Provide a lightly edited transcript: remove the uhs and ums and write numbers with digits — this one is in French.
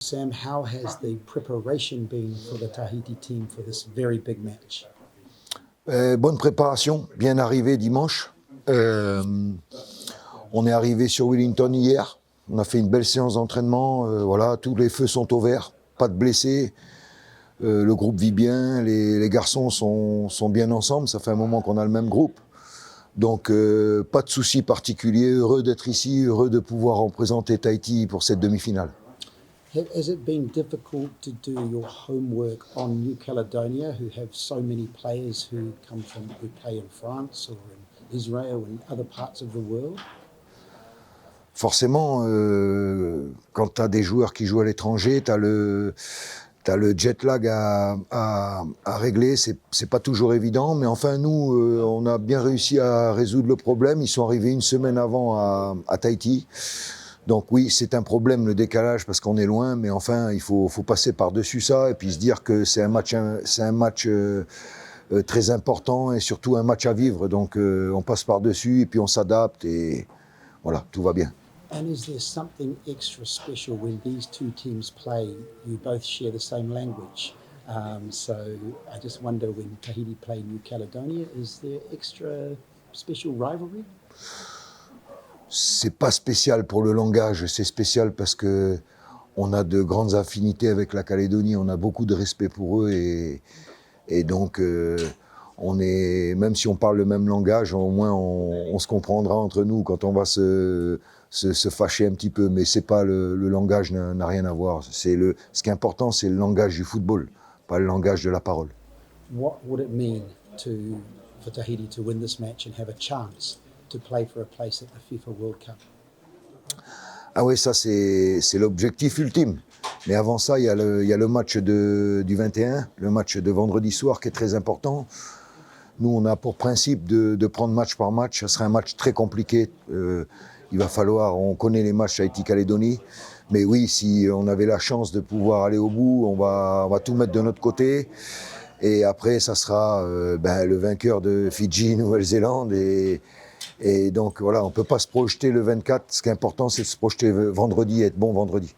Sam, how has the preparation been for the Tahiti team for this very big match? Bonne préparation, bien arrivé dimanche. On est arrivé sur Wellington hier. On a fait une belle séance d'entraînement. Voilà, tous les feux sont au vert, pas de blessés. Le groupe vit bien, les garçons sont bien ensemble. Ça fait un moment qu'on a le même groupe. Donc, pas de soucis particuliers. Heureux d'être ici, heureux de pouvoir représenter Tahiti pour cette demi-finale. Has it been difficult to do your homework on New Caledonia, who have so many players who play in France or in Israel and other parts of the world? Forcément, quand tu as des joueurs qui jouent à l'étranger, tu as le jet lag à régler. C'est pas toujours évident, mais enfin, nous, on a bien réussi à résoudre le problème. Ils sont arrivés une semaine avant à Tahiti. Donc oui, c'est un problème le décalage parce qu'on est loin, mais enfin, il faut passer par-dessus ça et puis se dire que c'est un match très important et surtout un match à vivre. Donc on passe par-dessus et puis on s'adapte et voilà, tout va bien. And is there something extra special when these two teams play? You both share the same language. So I just wonder, when Tahiti play New Caledonia, is there extra special rivalry? C'est pas spécial pour le langage, c'est spécial parce que on a de grandes affinités avec la Calédonie, on a beaucoup de respect pour eux et donc on est, même si on parle le même langage, au moins on se comprendra entre nous quand on va se fâcher un petit peu, mais c'est pas le langage n'a rien à voir. Ce qui est important, c'est le langage du football, pas le langage de la parole. What would it mean for Tahiti to win this match and have a chance to play for a place at the FIFA World Cup? Ah oui, ça c'est l'objectif ultime. Mais avant ça, il y a le match du 21, le match de vendredi soir qui est très important. Nous, on a pour principe de prendre match par match. Ça serait un match très compliqué. Il va falloir, on connaît les matchs Haïti-Calédonie. Mais oui, si on avait la chance de pouvoir aller au bout, on va tout mettre de notre côté. Et après, ça sera le vainqueur de Fidji, Nouvelle-Zélande. Et donc voilà, on ne peut pas se projeter le 24. Ce qui est important, c'est de se projeter vendredi et être bon vendredi.